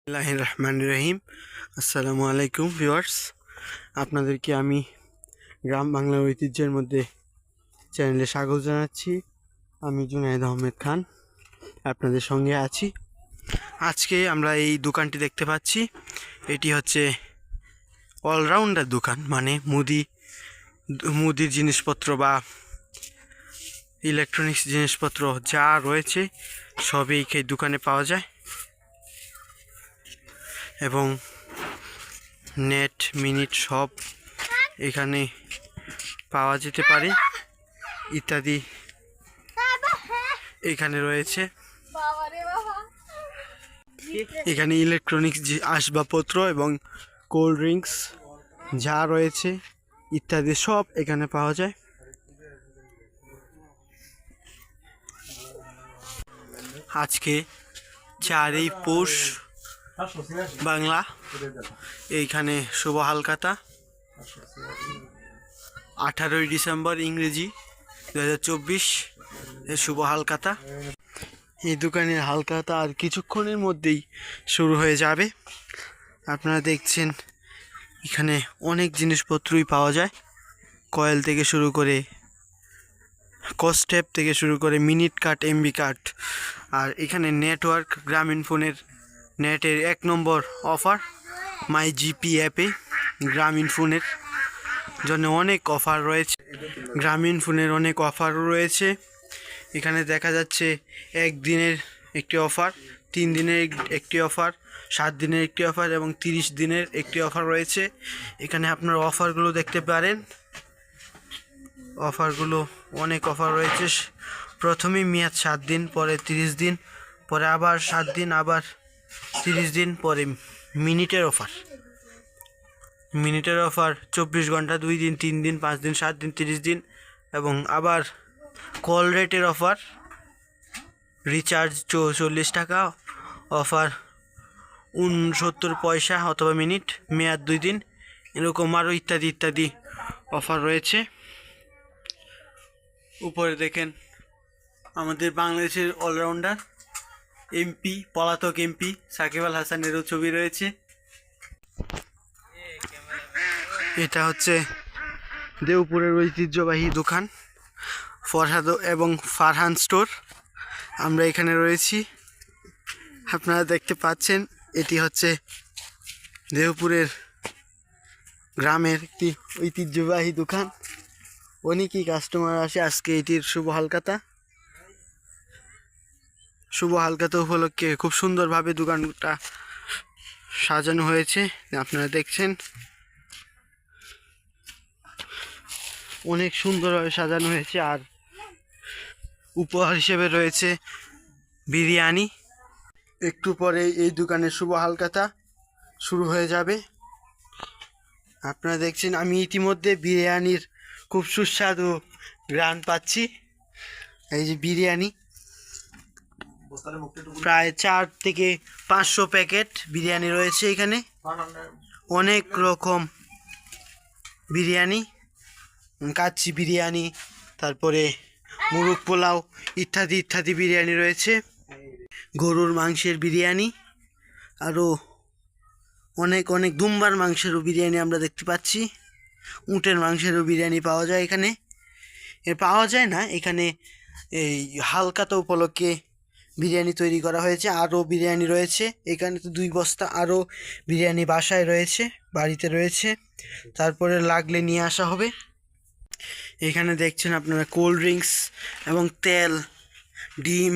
রহিম। আসসালামু আলাইকুম ভিউয়ার্স, আপনাদেরকে আমি গ্রাম বাংলার ঐতিহ্যের মধ্যে চ্যানেলে স্বাগত জানাচ্ছি। আমি জুনায়েদ আহমেদ খান আপনাদের সঙ্গে আছি। আজকে আমরা এই দোকানটি দেখতে পাচ্ছি, এটি হচ্ছে অলরাউন্ডার দোকান, মানে মুদির জিনিসপত্র বা ইলেকট্রনিক্স জিনিসপত্র যা রয়েছে সবই এই দোকানে পাওয়া যায় এবং নেট মিনিট সব এখানে পাওয়া যেতে পারে ইত্যাদি এখানে রয়েছে। এখানে ইলেকট্রনিক্স যে আসবাবপত্র এবং কোল্ড ড্রিঙ্কস যা রয়েছে ইত্যাদি সব এখানে পাওয়া যায়। আজকে 4ই পৌষ বাংলা, এইখানে শুভ হালখাতা, 18ই ডিসেম্বর ইংরেজি 2024 এর শুভ হালখাতা। এই দোকানের হালখাতা আর কিছুক্ষণের মধ্যেই শুরু হয়ে যাবে। আপনারা দেখছেন এখানে অনেক জিনিসপত্রই পাওয়া যায়, কয়েল থেকে শুরু করে কস্টেপ থেকে শুরু করে মিনিট কাট, এমবি কাট। আর এখানে নেটওয়ার্ক, গ্রামীণ ফোনের নেটের 1 নম্বর অফার মাই জিপি অ্যাপে। গ্রামীণ ফোনের জন্য অনেক অফার রয়েছে, গ্রামীণ ফোনের অনেক অফারও রয়েছে। এখানে দেখা যাচ্ছে 1 দিনের একটি অফার, 3 দিনের একটি অফার, 7 দিনের একটি অফার এবং 30 দিনের একটি অফার রয়েছে। এখানে আপনার অফারগুলো দেখতে পারেন। অফারগুলো অনেক অফার রয়েছে। প্রথমেই মেয়াদ 7 দিন, পরে 30 দিন, পরে আবার 7 দিন, আবার 30 দিন, পরে মিনিটের অফার। 24 ঘন্টা, 2 দিন, 3 দিন, 5 দিন, 7 দিন, 30 দিন এবং আবার কল রেটের অফার। রিচার্জ 40 টাকা, অফার 69 পয়সা অথবা মিনিট, মেয়াদ 2 দিন, এরকম আরও ইত্যাদি ইত্যাদি অফার রয়েছে। উপরে দেখেন আমাদের বাংলাদেশের অলরাউন্ডার এমপি, পলাতক এমপি সাকিব আল হাসানেরও ছবি রয়েছে। এটা হচ্ছে দেওপুরের ঐতিহ্যবাহী দোকান ফরহাদ এবং ফারহান স্টোর। আমরা এখানে রয়েছি, আপনারা দেখতে পাচ্ছেন। এটি হচ্ছে দেওপুরের গ্রামের একটি ঐতিহ্যবাহী দোকান। অনেকই কাস্টমার আসে। আজকে এটির শুভ হালখাতা উপলক্ষে খুব সুন্দরভাবে দোকানটা সাজানো হয়েছে, আপনারা দেখছেন। অনেক সুন্দরভাবে সাজানো হয়েছে। আর উপহার হিসেবে রয়েছে বিরিয়ানি। একটু পরে এই দোকানের শুভ হালখাতা শুরু হয়ে যাবে। আপনারা দেখছেন আমি ইতিমধ্যে বিরিয়ানির খুব সুস্বাদু ঘ্রাণ পাচ্ছি। এই যে বিরিয়ানি, প্রায় 4 থেকে 500 প্যাকেট বিরিয়ানি রয়েছে এখানে। অনেক রকম বিরিয়ানি, কাচ্চি বিরিয়ানি, তারপরে মুরগ পোলাও ইত্যাদি ইত্যাদি বিরিয়ানি রয়েছে। গরুর মাংসের বিরিয়ানি, আরও অনেক অনেক দুম্বার মাংসেরও বিরিয়ানি আমরা দেখতে পাচ্ছি। উটের মাংসেরও বিরিয়ানি পাওয়া যায় এখানে। পাওয়া যায় না, এখানে এই হালখাতা উপলক্ষে বিরিয়ানি তৈরি করা হয়েছে। আরও বিরিয়ানি রয়েছে এখানে, তো 2 বস্তা আরও বিরিয়ানি বাসায় রয়েছে, বাড়িতে রয়েছে, তারপরে লাগলে নিয়ে আসা হবে। এখানে দেখছেন আপনারা কোল্ড ড্রিঙ্কস এবং তেল, ডিম,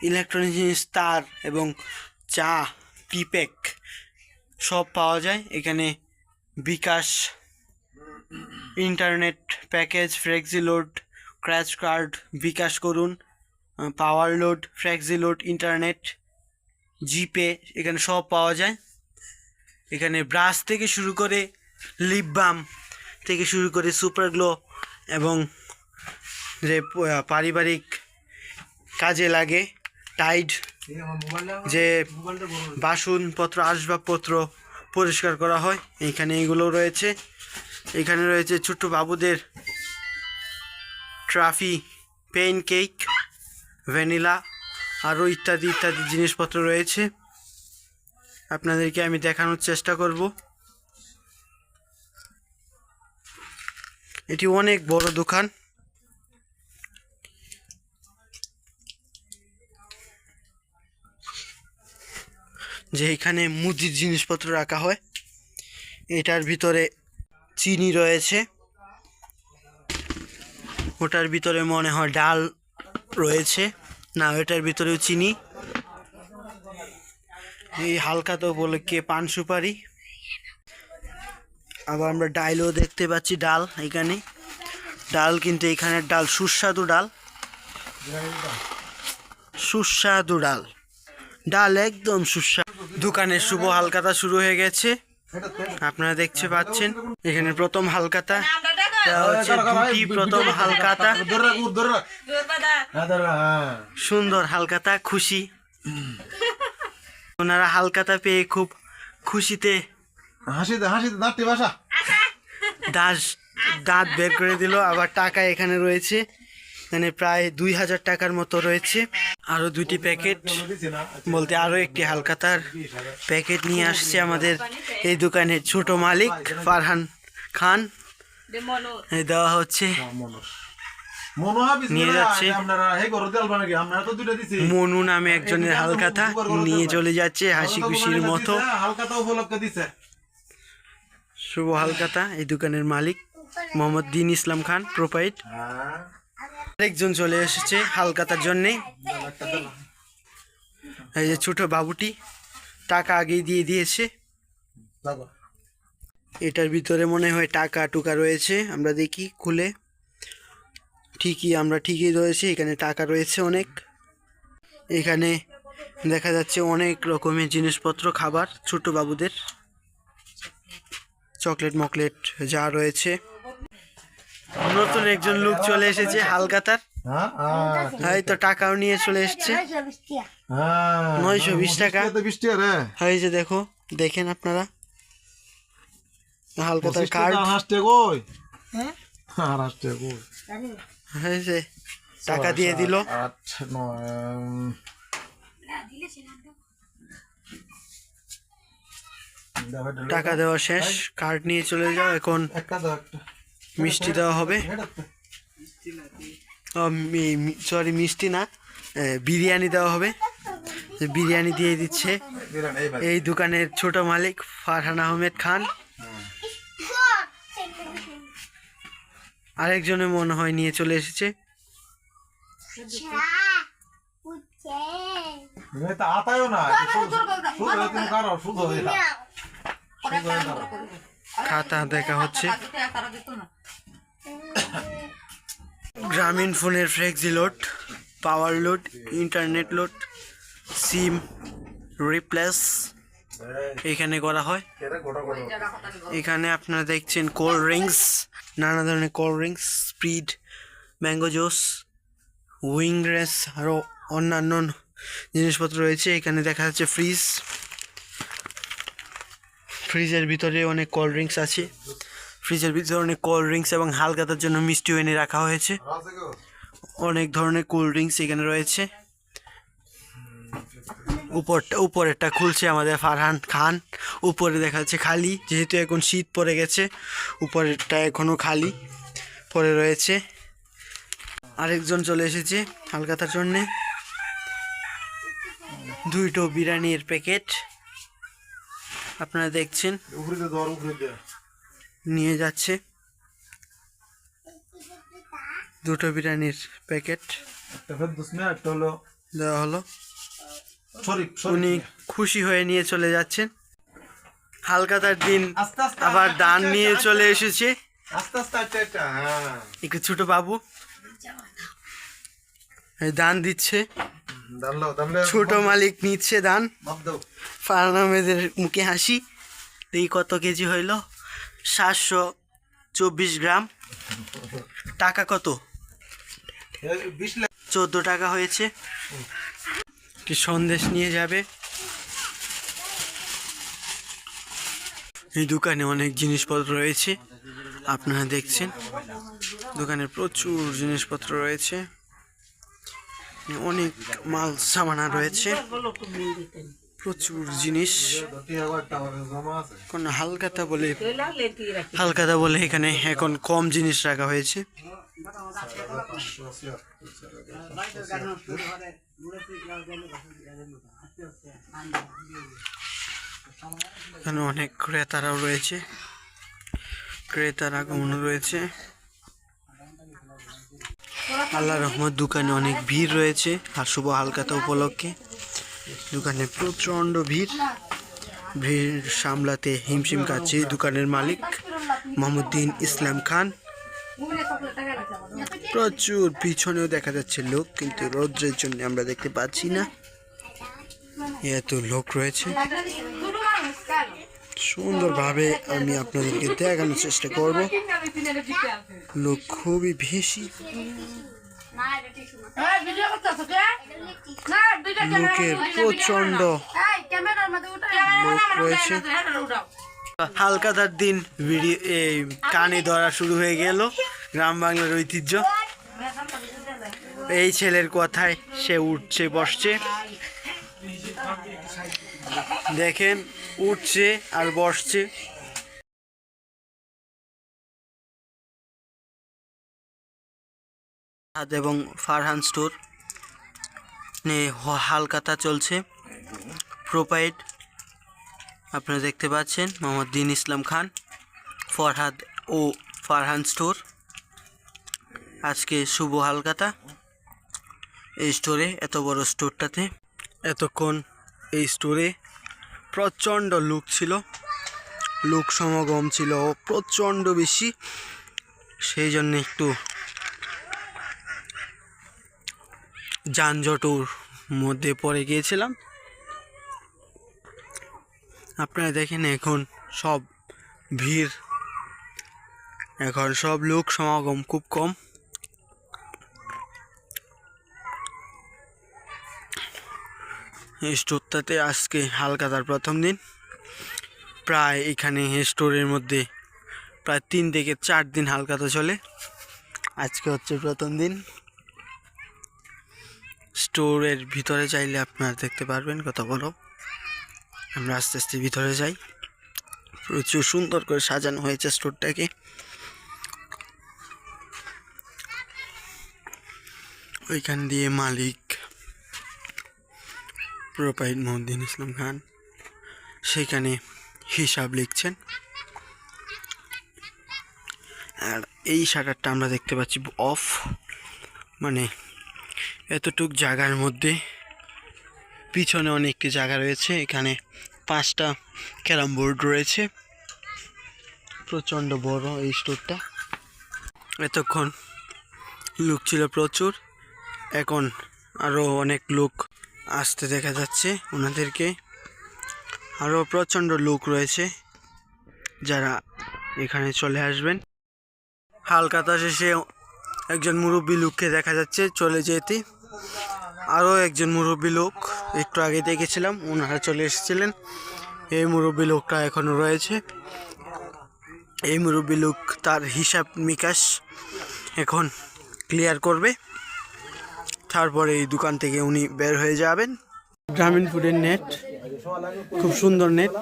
ইলেকট্রনিক জিনিস, তার এবং চা, টি প্যাক সব পাওয়া যায় এখানে। BKash, internet package, flexi load, crash card, bKash করুন, power load, flexi load, internet, জিপে এখানে সব পাওয়া যায়। এখানে ব্রাশ থেকে শুরু করে লিপ বাম থেকে শুরু করে সুপার গ্লো এবং যে পারিবারিক কাজে লাগে টাইড, যে বাসনপত্র আসবাবপত্র পরিষ্কার করা হয়, এখানে এগুলো রয়েছে। এখানে রয়েছে ছোট্ট বাবুদের ট্রাফি, পেন কেক, ভ্যানিলা, আরও ইত্যাদি ইত্যাদি জিনিসপত্র রয়েছে। আপনাদেরকে আমি দেখানোর চেষ্টা করব। এটি অনেক বড় দোকান। যে এখানে মুদির জিনিসপত্র রাখা হয়। এটার ভিতরে চিনি রয়েছে, ওটার ভিতরে মনে হয় ডাল রয়েছে, না ওটার ভিতরেও চিনি। এই হালকা তো বলে কে পান সুপারি। আবার আমরা ডালও দেখতে পাচ্ছি, ডাল এখানে ডাল, কিন্তু এখানের ডাল সুস্বাদু ডাল, সুস্বাদু ডাল, ডাল একদম সুস্বাদু। দোকানের শুভ হালকাতা শুরু হয়ে গেছে, আপনারা দেখতে পাচ্ছেন। এখানে প্রথম হালকাতা হচ্ছে দুটি, প্রথম হালকাতা সুন্দর হালকাতা, খুশি ওনারা হালকাতা পেয়ে খুব খুশিতে দাঁত বের করে দিল। আবার টাকা এখানে রয়েছে, এখানে প্রায় 2000 টাকার মতো রয়েছে। আরো দুটি প্যাকেট বলতে আরো একটি হালকাতার প্যাকেট নিয়ে আসছে আমাদের এই দোকানের ছোট মালিক ফারহান খান। দেওয়া হচ্ছে, নিয়ে যাচ্ছে। মনু নামে একজনের হালকাতা নিয়ে চলে যাচ্ছে হাসি খুশির মতো। শুভ হালকাতা, এই দোকানের মালিক মোহাম্মদ দিন ইসলাম খান প্রোপাইট। আরেকজন চলে এসেছে হালকাতার জন্যে, এই যে ছোট বাবুটি টাকা আগেই দিয়ে দিয়েছে। এটার ভিতরে মনে হয় টাকা টুকা রয়েছে, আমরা দেখি খুলে। ঠিকই রয়েছে, এখানে টাকা রয়েছে অনেক। এখানে দেখা যাচ্ছে অনেক রকমের জিনিসপত্র, খাবার ছোট বাবুদের, চকলেট মকলেট যা রয়েছে। নতুন একজন লোক চলে এসেছে হালকাতার, হয়তো টাকাও নিয়ে চলে এসছে। 920 টাকা হয়েছে, দেখেন আপনারা হালকাতার কার্ড হয়েছে, টাকা দিয়ে দিল। টাকা দেওয়া শেষ, কার্ড নিয়ে চলে যাও। এখন মিষ্টি দেওয়া হবে, সরি মিষ্টি না, বিরিয়ানি দেওয়া হবে। বিরিয়ানি দিয়ে দিচ্ছে এই দোকানের ছোট মালিক ফারহান আহমেদ খান। আরেকজনে মনে হয় নিয়ে চলে এসেছে। খাতা দেখা হচ্ছে। গ্রামীণ ফোনের flexi load, power load, internet load, SIM replace এখানে করা হয়। এখানে আপনারা দেখছেন কোল্ড ড্রিঙ্কস, নানা ধরনের cold drinks, sprite, mango juice, উইং রেস, আরও অন্যান্য জিনিসপত্র রয়েছে। এখানে দেখা যাচ্ছে ফ্রিজের ভিতরে অনেক কোল্ড ড্রিঙ্কস আছে। ফ্রিজের ভিতরে অনেক কোল্ড ড্রিঙ্কস এবং হালকাতার জন্য মিষ্টিও এনে রাখা হয়েছে। অনেক ধরনের কোল্ড ড্রিঙ্কস এখানে রয়েছে। উপরেরটা খুলছে আমাদের ফারহান খান। উপরে দেখা যাচ্ছে খালি, যেহেতু এখন শীত পড়ে গেছে, উপরেরটা এখনো খালি পড়ে রয়েছে। আরেকজন চলে এসেছে হালকাতার জন্যে। দুইটো বিরিয়ানির প্যাকেট আপনারা দেখছেন, নিয়ে যাচ্ছে দুটো বিরিয়ানির প্যাকেট দেওয়া হলো। উনি খুশি হয়ে নিয়ে চলে যাচ্ছেন। হালকাতার দিন আবার দান নিয়ে চলে এসেছে একটু ছোট বাবু, দান দিচ্ছে। ছোট মালিক নিচ্ছে দান। ফারহান আহমেদের মুখে হাসি। এই কত কেজি হইল? 724 গ্রাম। টাকা কত? 14 টাকা হয়েছে। কি সন্দেশ নিয়ে যাবে। এই দোকানে অনেক জিনিসপত্র রয়েছে, আপনারা দেখছেন। দোকানে প্রচুর জিনিসপত্র রয়েছে, অনেক মাল সামানা রয়েছে, প্রচুর জিনিস। কোন হালকাতা বলে এখানে এখন কম জিনিস রাখা হয়েছে। এখানে অনেক ক্রেতারাও রয়েছে, ক্রেতার আগমন রয়েছে। আল্লাহর রহমত দোকানে অনেক ভিড় রয়েছে আর শুভ হালকাতা উপলক্ষে দোকানে প্রচন্ড ভিড় সামলাতে হিমশিম খাচ্ছে দোকানের মালিক মোহাম্মদ্দিন ইসলাম খান। প্রচুর পিছনেও দেখা যাচ্ছে লোক, কিন্তু রৌদ্রের জন্য আমরা দেখতে পাচ্ছি না। এত লোক রয়েছে, সুন্দরভাবে আমি আপনাদেরকে দেখানোর চেষ্টা করব। লোক খুবই বেশি, লোকের প্রচন্ড লোক রয়েছে। হালকাতার দিন ভিডিও এই কানে ধরা শুরু হয়ে গেল, গ্রাম বাংলার ঐতিহ্য। এই ছেলের কথায় সে উঠছে বসছে, দেখেন উঠছে আর বসছে। এবং ফারহান স্টোর হালকাতা চলছে প্রোপাইড, আপনারা দেখতে পাচ্ছেন মোহাম্মদ্দিন ইসলাম খান, ফরহাদ ও ফারহান স্টোর। আজকে শুভ হালকাতা এই স্টোরে, এত বড় স্টোরটাতে এতক্ষণ এই স্টোরে প্রচণ্ড লোক ছিল, লোক সমাগম ছিল প্রচণ্ড বেশি, সেই জন্য একটু যানজটের মধ্যে পড়ে গিয়েছিলাম। আপনারা দেখেন এখন সব ভিড়, এখন সব লোক সমাগম খুব কম। এই স্টোরটাতে আজকে হালকাতার প্রথম দিন, প্রায় এখানে স্টোরের মধ্যে প্রায় 3 থেকে 4 দিন হালকাতা চলে, আজকে হচ্ছে প্রথম দিন। স্টোরের ভিতরে চাইলে আপনারা দেখতে পারবেন কত বড়। আমরা আস্তে আস্তে ভিতরে যাই। প্রচুর সুন্দর করে সাজানো হয়েছে স্টোরটাকে। ওইখান দিয়ে মালিক প্রোপাইড মোহাম্মদ্দিন ইসলাম খান সেখানে হিসাব লিখছেন। আর এই শাটারটা আমরা দেখতে পাচ্ছি অফ, মানে এতটুক জায়গার মধ্যে পিছনে অনেকটি জায়গা রয়েছে। এখানে 5টা ক্যারাম বোর্ড রয়েছে, প্রচণ্ড বড় এই স্টোরটা। এতক্ষণ লোক ছিল প্রচুর, এখন আরও অনেক লোক আসতে দেখা যাচ্ছে ওনাদেরকে। আরও প্রচণ্ড লোক রয়েছে যারা এখানে চলে আসবেন। হালকাতা শেষে একজন মুরব্বী লোককে দেখা যাচ্ছে চলে যেতে। আরও একজন মুরব্বী লোক একটু আগে দেখেছিলাম, ওনারা চলে এসেছিলেন। এই মুরব্বী লোকটা এখনও রয়েছে। এই মুরব্বী লোক তার হিসাব নিকাশ এখন ক্লিয়ার করবে, তারপরে এই দোকান থেকে উনি বের হয়ে যাবেন। গ্রামীণ ফুডের নেট, খুব সুন্দর নেট।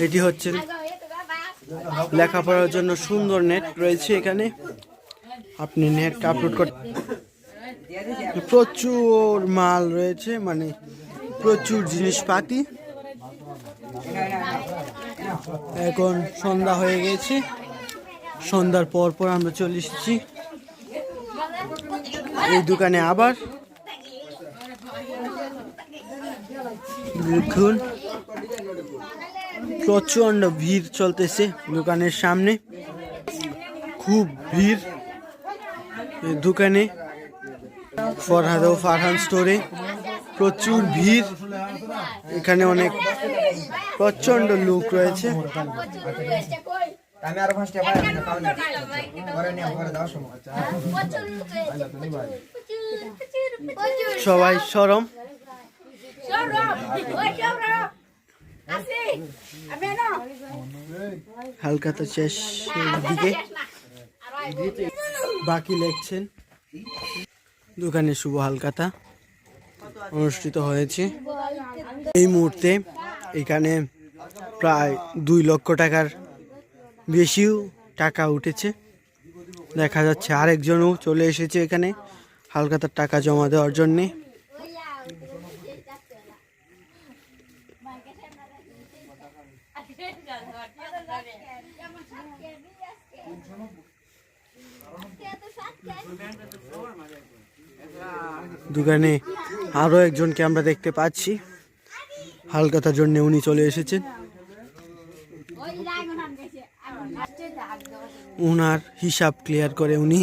এটি হচ্ছে লেখাপড়ার জন্য সুন্দর নেট রয়েছে এখানে, আপনি নেট আপলোড করতে। প্রচুর মাল রয়েছে, মানে প্রচুর জিনিসপাতি। এখন সন্ধ্যা হয়ে গেছে, সন্ধ্যার পর পর আমরা চলে এসেছি এই দোকানে। আবার দেখুন প্রচন্ড ভিড় চলতেছে দোকানের সামনে, খুব ভিড় এই দোকানে। ফরহাদ ও ফারহান স্টোরে প্রচুর ভিড়, এখানে অনেক প্রচন্ড লোক রয়েছে। সবাই সরম। হালকাতা শেষের দিকে বাকি লেখছেন। দোকানে শুভ হালকাতা অনুষ্ঠিত হয়েছে। এই মুহূর্তে এখানে প্রায় 2 লক্ষ টাকার বেশিও টাকা উঠেছে। দেখা যাচ্ছে আরেকজনও চলে এসেছে এখানে হালখাতার টাকা জমা দেওয়ার জন্যে। দোকানে আরো একজনকে আমরা দেখতে পাচ্ছি, হালখাতার জন্য উনি চলে এসেছেন। ওনার হিসাব ক্লিয়ার করে উনি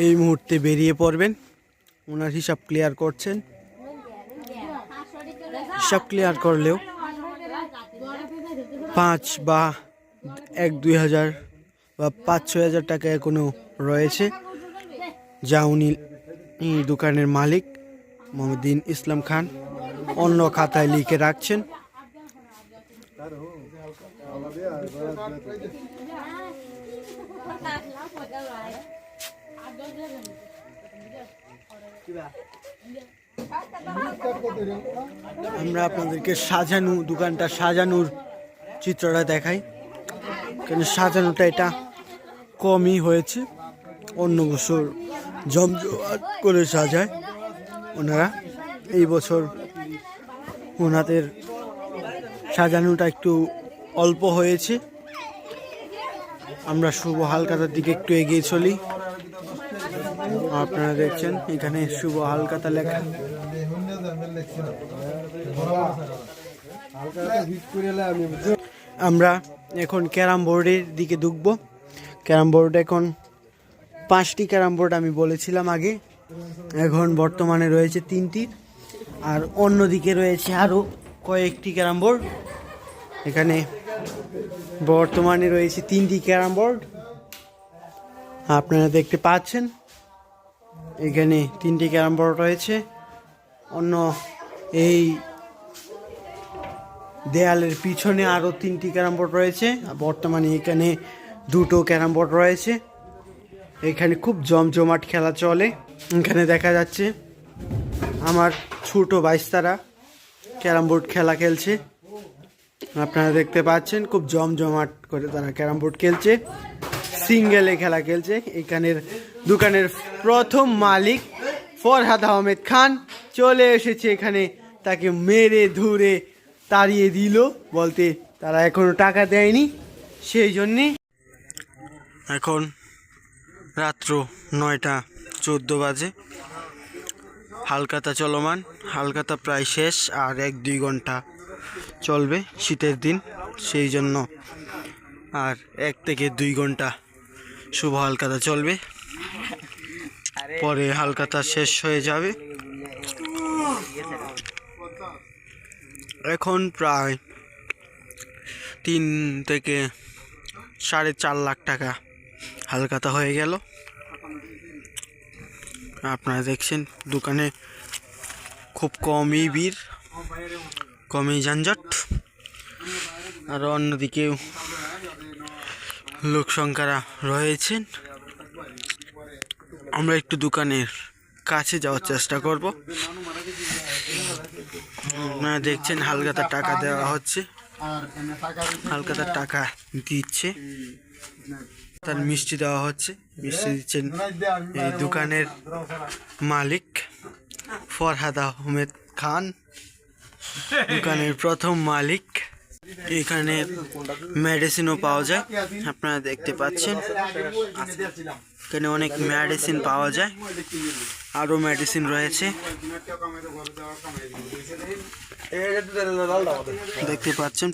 এই মুহূর্তে বেরিয়ে পড়বেন। ওনার হিসাব ক্লিয়ার করছেন। হিসাব ক্লিয়ার করলেও 5 বা 1-2 হাজার বা 5-6 হাজার টাকা এখনো রয়েছে, যা উনি দোকানের মালিক মোহাম্মদ ইসলাম খান অন্য খাতায় লিখে রাখছেন। আমরা আপনাদেরকে দোকানটা সাজানোর চিত্রটা দেখাই, কারণ সাজানোটা এটা কমই হয়েছে। অন্য বছর জমজমাট করে সাজায় ওনারা, এই বছর ওনাদের সাজানোটা একটু অল্প হয়েছে। আমরা শুভ হালখাতার দিকে একটু এগিয়ে চলি। আপনারা দেখছেন এখানে শুভ হালখাতা লেখা। আমরা এখন ক্যারাম বোর্ডের দিকে ঢুকবো। ক্যারাম বোর্ড এখন 5টি ক্যারাম বোর্ড আমি বলেছিলাম আগে, এখন বর্তমানে রয়েছে 3টি, আর অন্যদিকে রয়েছে আরও কয়েকটি ক্যারাম বোর্ড। এখানে বর্তমানে রয়েছে 3টি ক্যারাম বোর্ড, আপনারা দেখতে পাচ্ছেন। এখানে 3টি ক্যারাম বোর্ড রয়েছে। অন্য এই দেয়ালের পিছনে আরও 3টি ক্যারাম বোর্ড রয়েছে। বর্তমানে এখানে 2টো ক্যারাম বোর্ড রয়েছে। এখানে খুব জমজমাট খেলা চলে। এখানে দেখা যাচ্ছে আমার ছোট ভাইস্তারা ক্যারাম বোর্ড খেলা খেলছে, আপনারা দেখতে পাচ্ছেন। খুব জমজমাট করে তারা ক্যারাম বোর্ড খেলছে, সিঙ্গেলে খেলা খেলছে। এখানের দোকানের প্রথম মালিক ফরহাদ আহমেদ খান চলে এসেছে এখানে, তাকে মেরে ধরে তাড়িয়ে দিল, বলতে তারা এখনো টাকা দেয়নি, সেই জন্যে। এখন রাত্র 9:14 বাজে। হালখাতা চলমান, হালখাতা প্রায় শেষ, আর 1-2 ঘন্টা চলবে শীতের দিন, সেই জন্য আর 1 থেকে 2 ঘন্টা শুভ হালখাতা চলবে, পরে হালখাতা শেষ হয়ে যাবে। এখন প্রায় 3 থেকে 4.5 লাখ টাকা হালখাতা হয়ে গেল। আপনারা দেখছেন দোকানে খুব কমই ভিড়, কমই যানজট, আর অন্যদিকেও লোক সংখ্যা রয়েছেন। আমরা একটু দোকানের কাছে যাওয়ার চেষ্টা করব। আপনারা দেখছেন হালখাতার টাকা দেওয়া হচ্ছে, হালখাতার টাকা দিচ্ছে, তার মিষ্টি দেওয়া হচ্ছে। মিষ্টি দিচ্ছেন এই দোকানের মালিক ফরহাদ আহমেদ খান, দোকানের প্রথম মালিক। এখানে মেডিসিনও পাওয়া যায়, আপনারা দেখতে পাচ্ছেন। এখানে অনেক মেডিসিন পাওয়া যায়, আরও মেডিসিন রয়েছে, দেখতে পাচ্ছেন।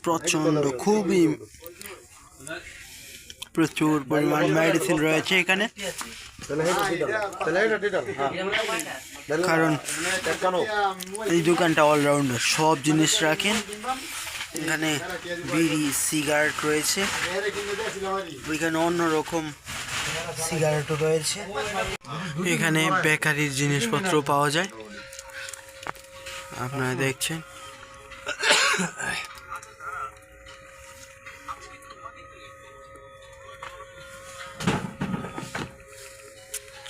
প্রচুর পরিমাণ মেডিসিন রয়েছে এখানে, কারণ এই দোকানটা অলরাউন্ডার, সব জিনিস রাখেন। এখানে বিড়ি, সিগারেট রয়েছে, ওইখানে অন্যরকম সিগারেটও রয়েছে। এখানে বেকারির জিনিসপত্র পাওয়া যায়, আপনারা দেখছেন।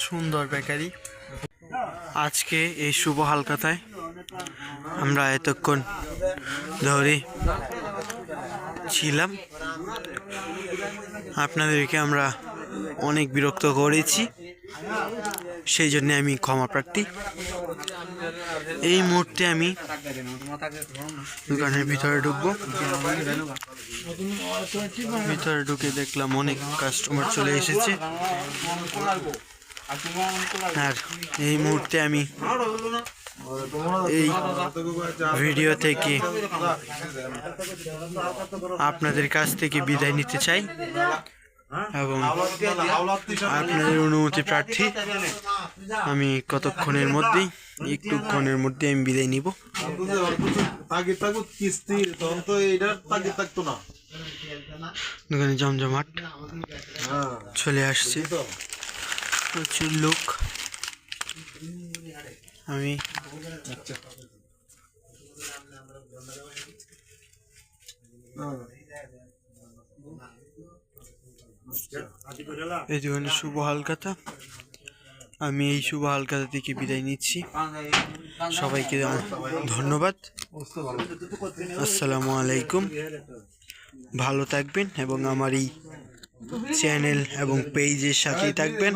সুন্দর বেকারি। আজকে এই শুভ হালখাতায় আমরা এতক্ষণ ধরে ছিলাম, আপনাদেরকে আমরা অনেক বিরক্ত করেছি, সেই জন্য আমি ক্ষমা প্রার্থী। এই মুহূর্তে আমি দোকানের ভিতরে ঢুকবো। ভিতরে ঢুকে দেখলাম অনেক কাস্টমার চলে এসেছে, আর এই মুহূর্তে আমি এই ভিডিও থেকে আপনাদের কাছ থেকে বিদায় নিতে চাই এবং আপনাদের অনুমতি প্রার্থী। আমি কতক্ষণের মধ্যেই একটুক্ষণের মধ্যে আমি বিদায় নিব। দোকানে জমজমাট চলে আসছে, প্রচুর লোক। আমি এই দোকানে শুভ হালখাতা, আমি এই শুভ হালখাতা থেকে বিদায় নিচ্ছি। সবাইকে ধন্যবাদ। আসসালামু আলাইকুম। ভালো থাকবেন এবং আমার এই চ্যানেল এবং পেজের সাথেই থাকবেন।